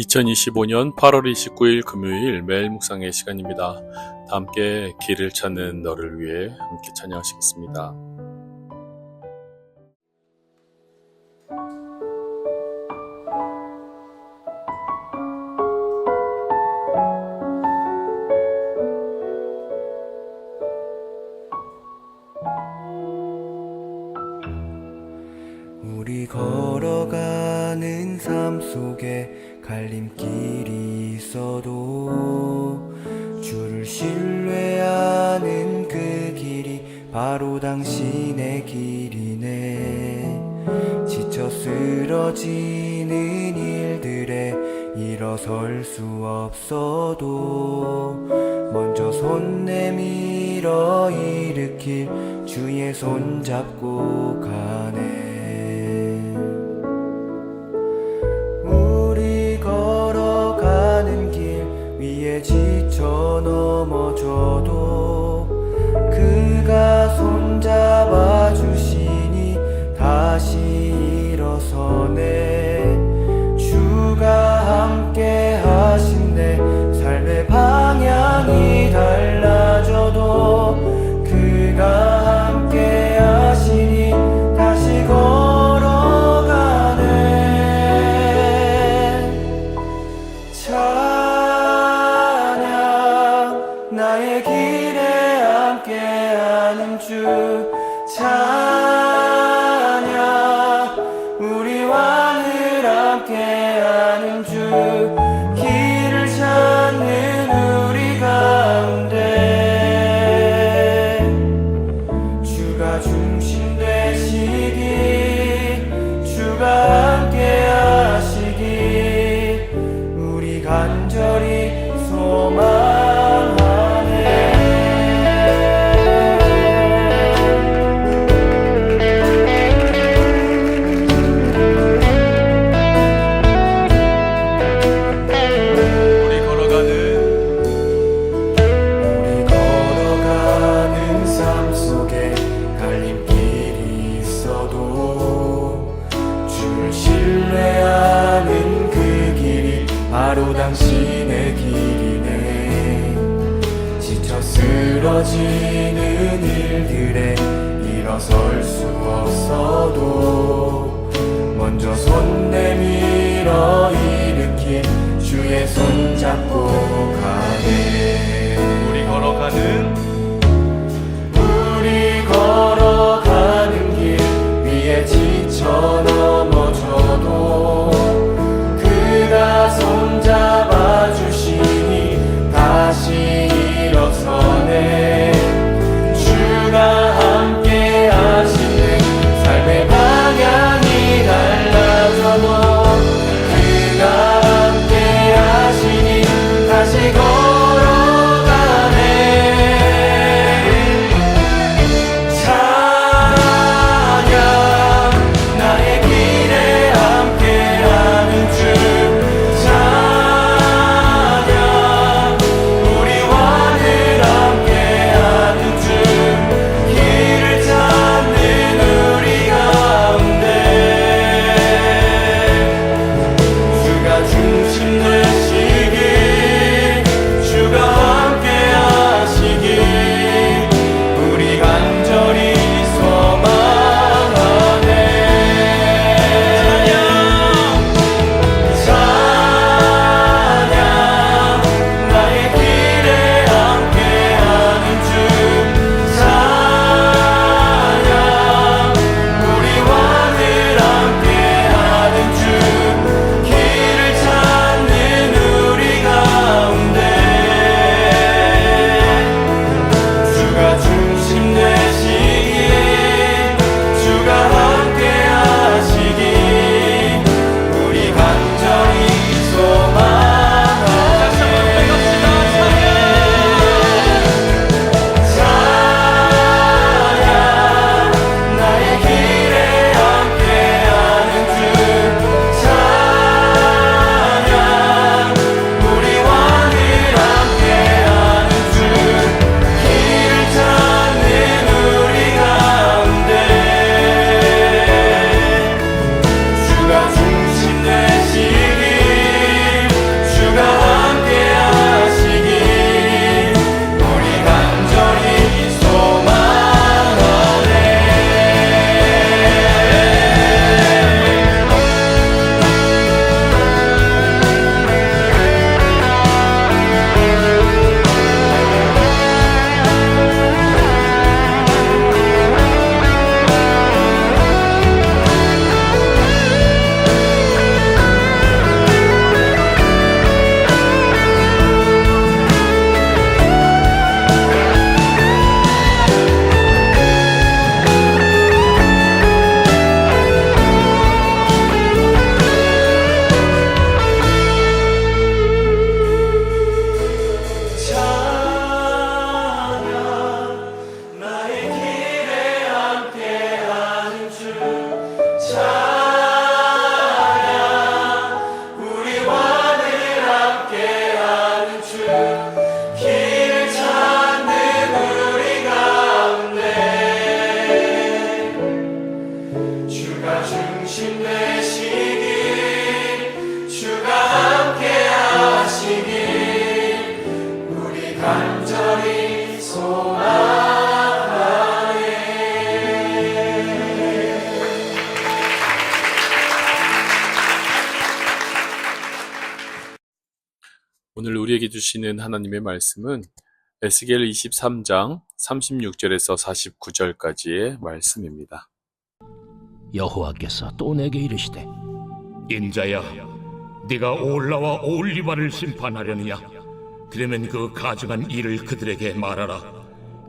2025년 8월 29일 금요일 매일 묵상의 시간입니다. 다 함께 길을 찾는 너를 위해 함께 찬양하시겠습니다. 우리 걸어가는 삶 속에 갈림길이 있어도 주를 신뢰하는 그 길이 바로 당신의 길이네. 지쳐 쓰러지는 일들에 일어설 수 없어도 먼저 손 내밀어 일으킬 주의 손 잡고 가네. 지쳐 넘어져도 그가 손잡아 주시니 다시 일어서네. 주가 함께 하신대. 삶의 방향이 달라져도 그가 함께 하시니 다시 걸어가네. 나의 길에 함께하는 주 찬양. 우리 왕을 함께하는 주 길을 찾는 우리 가운데 주가 중심 되시기 주가 함께하시기 우리 간절히 소망. 신뢰하는 그 길이 바로 당신의 길이네. 지쳐 쓰러지는 일들에 일어설 수 없어도 먼저 손 내밀어 일으킨 주의 손 잡고 가네. 우리 걸어가는 길 위에 지쳐 넘어져도 그가 손잡아 주시니 다시 일어서네. 주가 함께 하시네. 삶의 방향이 달라져도 오늘 우리에게 주시는 하나님의 말씀은 에스겔 23장 36절에서 49절까지의 말씀입니다. 여호와께서 또 내게 이르시되 인자야, 네가 올라와 올리바를 심판하려느냐? 그러면 그 가증한 일을 그들에게 말하라.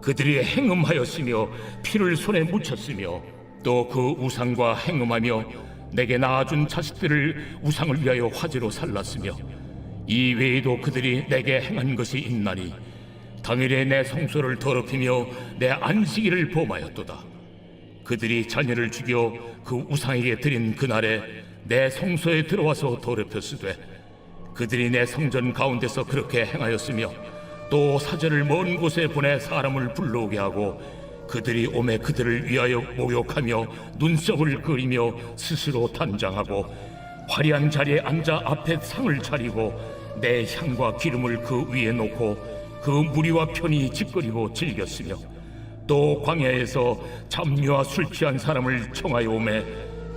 그들이 행음하였으며 피를 손에 묻혔으며 또 그 우상과 행음하며 내게 낳아준 자식들을 우상을 위하여 화제로 살랐으며 이 외에도 그들이 내게 행한 것이 있나니 당일에 내 성소를 더럽히며 내 안식일을 범하였도다. 그들이 자녀를 죽여 그 우상에게 드린 그날에 내 성소에 들어와서 더럽혔으되 그들이 내 성전 가운데서 그렇게 행하였으며 또 사제를 먼 곳에 보내 사람을 불러오게 하고 그들이 오매 그들을 위하여 모욕하며 눈썹을 그리며 스스로 단장하고 화려한 자리에 앉아 앞에 상을 차리고 내 향과 기름을 그 위에 놓고 그 무리와 편히 짓거리고 즐겼으며 또 광야에서 잡류와 술 취한 사람을 청하여 오매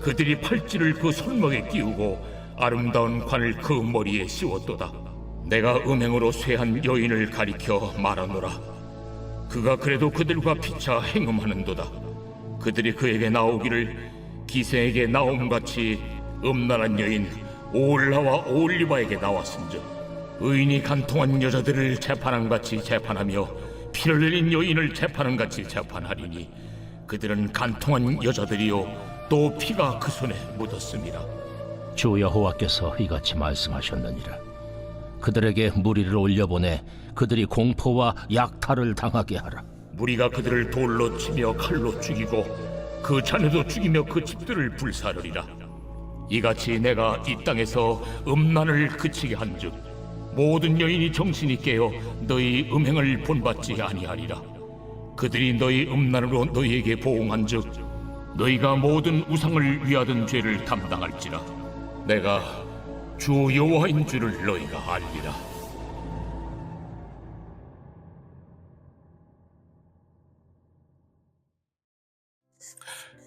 그들이 팔찌를 그 손목에 끼우고 아름다운 관을 그 머리에 씌웠도다. 내가 음행으로 쇠한 여인을 가리켜 말하노라. 그가 그래도 그들과 피차 행음하는도다. 그들이 그에게 나오기를 기생에게 나옴같이 음란한 여인 오올라와 오올리바에게 나왔은즉 의인이 간통한 여자들을 재판함같이 재판하며 피를 흘린 여인을 재판함같이 재판하리니 그들은 간통한 여자들이요 또 피가 그 손에 묻었습니다. 주 여호와께서 이같이 말씀하셨느니라. 그들에게 무리를 올려보내 그들이 공포와 약탈을 당하게 하라. 무리가 그들을 돌로 치며 칼로 죽이고 그 자녀도 죽이며 그 집들을 불사르리라. 이같이 내가 이 땅에서 음란을 그치게 한즉 모든 여인이 정신이 깨어 너희 음행을 본받지 아니하리라. 그들이 너희 음란으로 너희에게 보응한즉 너희가 모든 우상을 위하던 죄를 담당할지라. 내가 주 여호와인 줄을 너희가 알리라.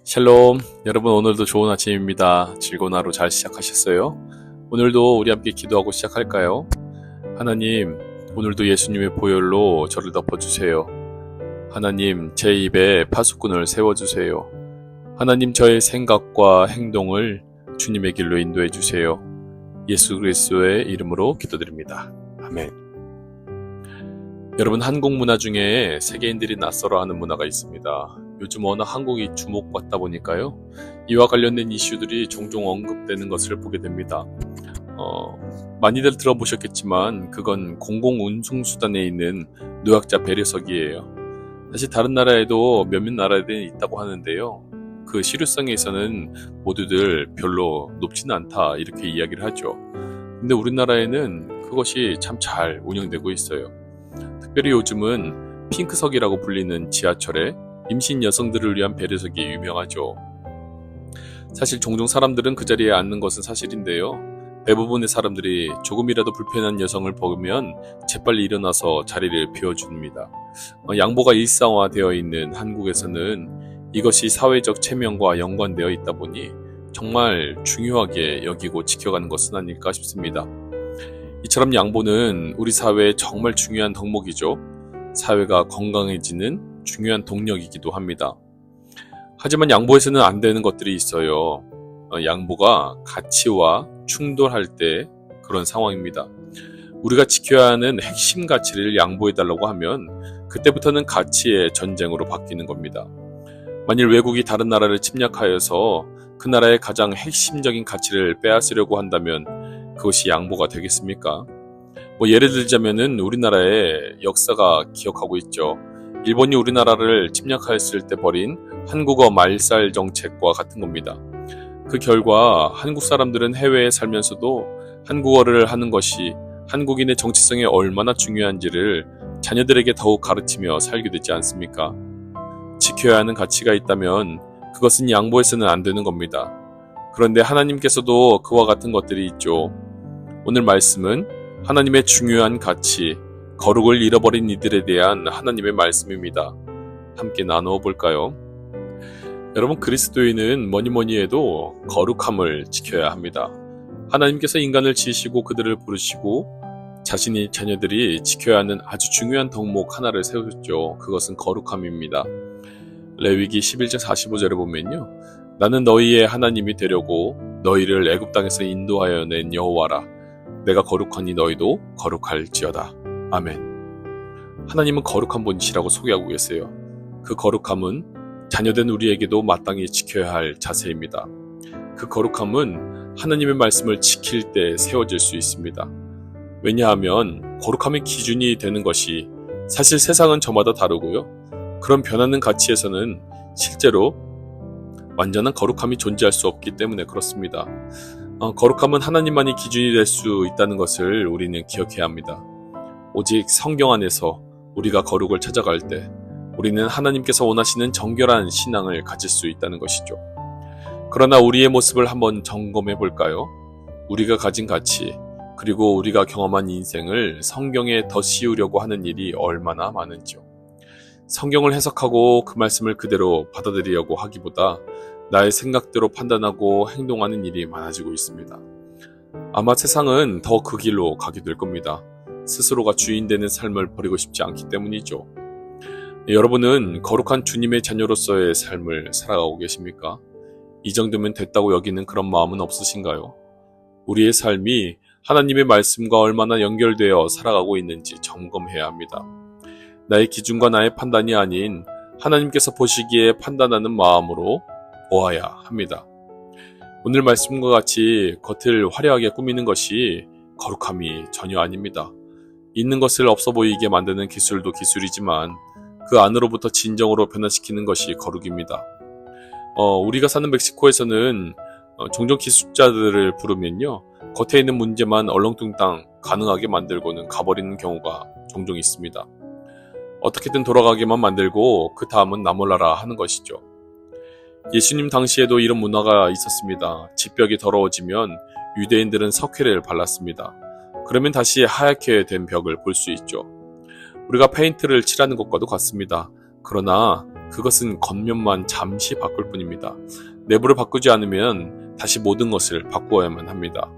샬롬, 여러분 오늘도 좋은 아침입니다. 즐거운 하루 잘 시작하셨어요? 오늘도 우리 함께 기도하고 시작할까요? 하나님, 오늘도 예수님의 보혈로 저를 덮어주세요. 하나님, 제 입에 파수꾼을 세워주세요. 하나님, 저의 생각과 행동을 주님의 길로 인도해 주세요. 예수 그리스도의 이름으로 기도드립니다. 아멘. 여러분, 한국 문화 중에 세계인들이 낯설어하는 문화가 있습니다. 요즘 워낙 한국이 주목받다 보니까요, 이와 관련된 이슈들이 종종 언급되는 것을 보게 됩니다. 많이들 들어보셨겠지만 그건 공공운송수단에 있는 노약자 배려석이에요. 사실 다른 나라에도 몇몇 나라들이 있다고 하는데요, 그 실효성에 있어서는 모두들 별로 높지는 않다 이렇게 이야기를 하죠. 근데 우리나라에는 그것이 참 잘 운영되고 있어요. 특별히 요즘은 핑크석이라고 불리는 지하철에 임신 여성들을 위한 배려석이 유명하죠. 사실 종종 사람들은 그 자리에 앉는 것은 사실인데요, 대부분의 사람들이 조금이라도 불편한 여성을 보면 재빨리 일어나서 자리를 비워줍니다. 양보가 일상화되어 있는 한국에서는 이것이 사회적 체면과 연관되어 있다 보니 정말 중요하게 여기고 지켜가는 것은 아닐까 싶습니다. 이처럼 양보는 우리 사회에 정말 중요한 덕목이죠. 사회가 건강해지는 중요한 동력이기도 합니다. 하지만 양보에서는 안 되는 것들이 있어요. 양보가 가치와 충돌할 때 그런 상황입니다. 우리가 지켜야 하는 핵심 가치를 양보해달라고 하면 그때부터는 가치의 전쟁으로 바뀌는 겁니다. 만일 외국이 다른 나라를 침략하여서 그 나라의 가장 핵심적인 가치를 빼앗으려고 한다면 그것이 양보가 되겠습니까? 예를 들자면은 우리나라의 역사가 기억하고 있죠. 일본이 우리나라를 침략하였을 때 벌인 한국어 말살 정책과 같은 겁니다. 그 결과 한국 사람들은 해외에 살면서도 한국어를 하는 것이 한국인의 정체성에 얼마나 중요한지를 자녀들에게 더욱 가르치며 살게 되지 않습니까? 지켜야 하는 가치가 있다면 그것은 양보해서는 안 되는 겁니다. 그런데 하나님께서도 그와 같은 것들이 있죠. 오늘 말씀은 하나님의 중요한 가치, 거룩을 잃어버린 이들에 대한 하나님의 말씀입니다. 함께 나누어 볼까요? 여러분, 그리스도인은 뭐니 해도 거룩함을 지켜야 합니다. 하나님께서 인간을 지으시고 그들을 부르시고 자신의 자녀들이 지켜야 하는 아주 중요한 덕목 하나를 세우셨죠. 그것은 거룩함입니다. 레위기 11장 45절에 보면요. 나는 너희의 하나님이 되려고 너희를 애굽 땅에서 인도하여 낸 여호와라. 내가 거룩하니 너희도 거룩할지어다. 아멘. 하나님은 거룩한 분이시라고 소개하고 계세요. 그 거룩함은 자녀된 우리에게도 마땅히 지켜야 할 자세입니다. 그 거룩함은 하나님의 말씀을 지킬 때 세워질 수 있습니다. 왜냐하면 거룩함의 기준이 되는 것이 사실 세상은 저마다 다르고요. 그런 변하는 가치에서는 실제로 완전한 거룩함이 존재할 수 없기 때문에 그렇습니다. 거룩함은 하나님만이 기준이 될 수 있다는 것을 우리는 기억해야 합니다. 오직 성경 안에서 우리가 거룩을 찾아갈 때 우리는 하나님께서 원하시는 정결한 신앙을 가질 수 있다는 것이죠. 그러나 우리의 모습을 한번 점검해 볼까요? 우리가 가진 가치, 그리고 우리가 경험한 인생을 성경에 더 씌우려고 하는 일이 얼마나 많은지요. 성경을 해석하고 그 말씀을 그대로 받아들이려고 하기보다 나의 생각대로 판단하고 행동하는 일이 많아지고 있습니다. 아마 세상은 더 그 길로 가게 될 겁니다. 스스로가 주인 되는 삶을 버리고 싶지 않기 때문이죠. 여러분은 거룩한 주님의 자녀로서의 삶을 살아가고 계십니까? 이 정도면 됐다고 여기는 그런 마음은 없으신가요? 우리의 삶이 하나님의 말씀과 얼마나 연결되어 살아가고 있는지 점검해야 합니다. 나의 기준과 나의 판단이 아닌 하나님께서 보시기에 판단하는 마음으로 보아야 합니다. 오늘 말씀과 같이 겉을 화려하게 꾸미는 것이 거룩함이 전혀 아닙니다. 있는 것을 없어 보이게 만드는 기술도 기술이지만 그 안으로부터 진정으로 변화시키는 것이 거룩입니다. 우리가 사는 멕시코에서는 종종 기술자들을 부르면요. 겉에 있는 문제만 얼렁뚱땅 가능하게 만들고는 가버리는 경우가 종종 있습니다. 어떻게든 돌아가게만 만들고 그 다음은 나 몰라라 하는 것이죠. 예수님 당시에도 이런 문화가 있었습니다. 집벽이 더러워지면 유대인들은 석회를 발랐습니다. 그러면 다시 하얗게 된 벽을 볼 수 있죠. 우리가 페인트를 칠하는 것과도 같습니다. 그러나 그것은 겉면만 잠시 바꿀 뿐입니다. 내부를 바꾸지 않으면 다시 모든 것을 바꾸어야만 합니다.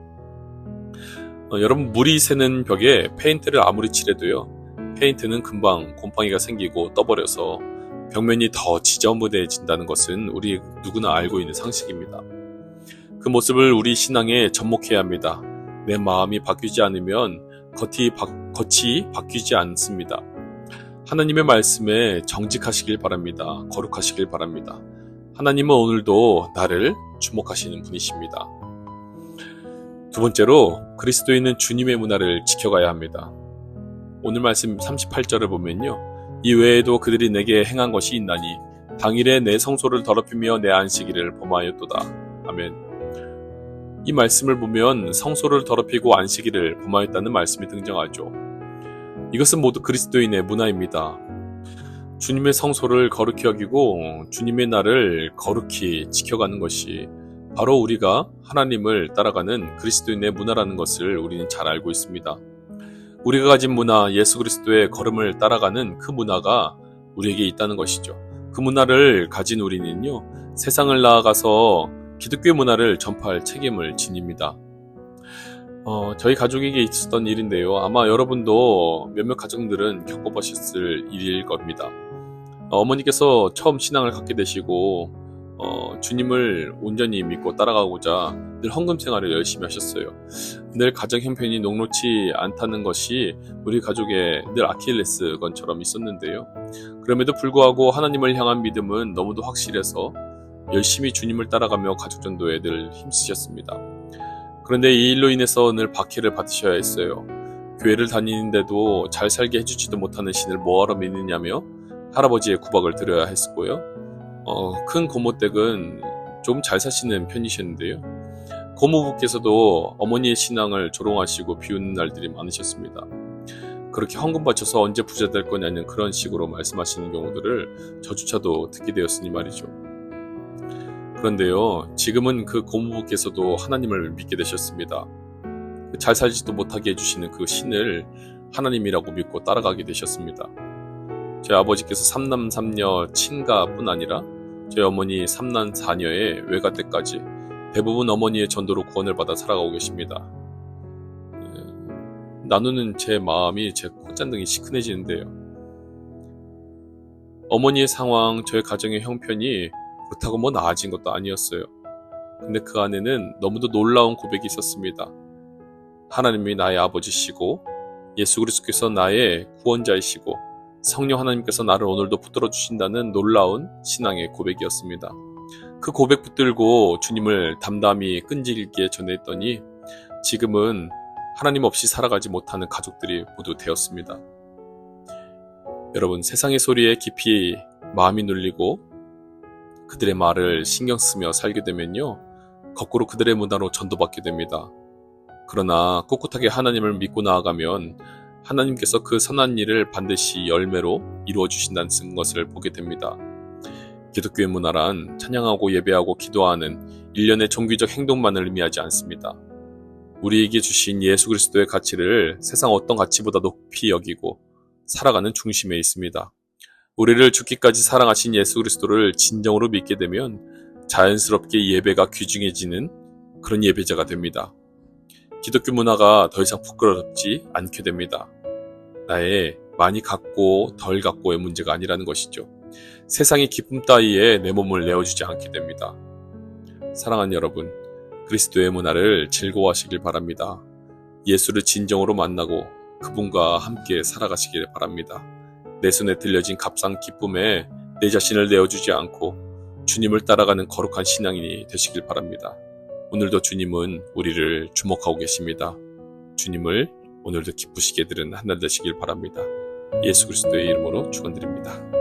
여러분, 물이 새는 벽에 페인트를 아무리 칠해도요. 페인트는 금방 곰팡이가 생기고 떠버려서 벽면이 더 지저분해진다는 것은 우리 누구나 알고 있는 상식입니다. 그 모습을 우리 신앙에 접목해야 합니다. 내 마음이 바뀌지 않으면 겉이 바뀌지 않습니다. 하나님의 말씀에 정직하시길 바랍니다. 거룩하시길 바랍니다. 하나님은 오늘도 나를 주목하시는 분이십니다. 두 번째로 그리스도인은 주님의 문화를 지켜가야 합니다. 오늘 말씀 38절을 보면요. 이 외에도 그들이 내게 행한 것이 있나니 당일에 내 성소를 더럽히며 내 안식일을 범하였도다. 아멘. 이 말씀을 보면 성소를 더럽히고 안식일을 범하였다는 말씀이 등장하죠. 이것은 모두 그리스도인의 문화입니다. 주님의 성소를 거룩히 여기고 주님의 날을 거룩히 지켜가는 것이 바로 우리가 하나님을 따라가는 그리스도인의 문화라는 것을 우리는 잘 알고 있습니다. 우리가 가진 문화, 예수 그리스도의 걸음을 따라가는 그 문화가 우리에게 있다는 것이죠. 그 문화를 가진 우리는요, 세상을 나아가서 기독교의 문화를 전파할 책임을 지닙니다. 저희 가족에게 있었던 일인데요. 아마 여러분도 몇몇 가정들은 겪어보셨을 일일 겁니다. 어머니께서 처음 신앙을 갖게 되시고 주님을 온전히 믿고 따라가고자 늘 헌금 생활을 열심히 하셨어요. 늘 가정 형편이 녹록지 않다는 것이 우리 가족의 늘 아킬레스건처럼 있었는데요. 그럼에도 불구하고 하나님을 향한 믿음은 너무도 확실해서 열심히 주님을 따라가며 가족 전도에 늘 힘쓰셨습니다. 그런데 이 일로 인해서 늘 박해를 받으셔야 했어요. 교회를 다니는데도 잘 살게 해주지도 못하는 신을 뭐하러 믿느냐며 할아버지의 구박을 들어야 했고요. 큰 고모댁은 좀 잘 사시는 편이셨는데요. 고모부께서도 어머니의 신앙을 조롱하시고 비웃는 날들이 많으셨습니다. 그렇게 헌금 바쳐서 언제 부자 될 거냐는 그런 식으로 말씀하시는 경우들을 저조차도 듣게 되었으니 말이죠. 그런데요, 지금은 그 고모부께서도 하나님을 믿게 되셨습니다. 잘 살지도 못하게 해주시는 그 신을 하나님이라고 믿고 따라가게 되셨습니다. 제 아버지께서 3남 3녀 친가뿐 아니라 저희 어머니 3남 4녀의 외가 때까지 대부분 어머니의 전도로 구원을 받아 살아가고 계십니다. 나누는 제 마음이 제 콧잔등이 시큰해지는데요. 어머니의 상황, 저의 가정의 형편이 그렇다고 뭐 나아진 것도 아니었어요. 근데 그 안에는 너무도 놀라운 고백이 있었습니다. 하나님이 나의 아버지시고 예수 그리스도께서 나의 구원자이시고 성령 하나님께서 나를 오늘도 붙들어 주신다는 놀라운 신앙의 고백이었습니다. 그 고백 붙들고 주님을 담담히 끈질기게 전했더니 지금은 하나님 없이 살아가지 못하는 가족들이 모두 되었습니다. 여러분, 세상의 소리에 깊이 마음이 눌리고 그들의 말을 신경 쓰며 살게 되면요, 거꾸로 그들의 문화로 전도받게 됩니다. 그러나 꿋꿋하게 하나님을 믿고 나아가면 하나님께서 그 선한 일을 반드시 열매로 이루어 주신다는 것을 보게 됩니다. 기독교의 문화란 찬양하고 예배하고 기도하는 일련의 종교적 행동만을 의미하지 않습니다. 우리에게 주신 예수 그리스도의 가치를 세상 어떤 가치보다 높이 여기고 살아가는 중심에 있습니다. 우리를 죽기까지 사랑하신 예수 그리스도를 진정으로 믿게 되면 자연스럽게 예배가 귀중해지는 그런 예배자가 됩니다. 기독교 문화가 더 이상 부끄럽지 않게 됩니다. 나의 많이 갖고 덜 갖고의 문제가 아니라는 것이죠. 세상의 기쁨 따위에 내 몸을 내어주지 않게 됩니다. 사랑하는 여러분, 그리스도의 문화를 즐거워하시길 바랍니다. 예수를 진정으로 만나고 그분과 함께 살아가시길 바랍니다. 내 손에 들려진 값싼 기쁨에 내 자신을 내어주지 않고 주님을 따라가는 거룩한 신앙인이 되시길 바랍니다. 오늘도 주님은 우리를 주목하고 계십니다. 주님을 오늘도 기쁘시게 드리는 한 날 되시길 바랍니다. 예수 그리스도의 이름으로 축원드립니다.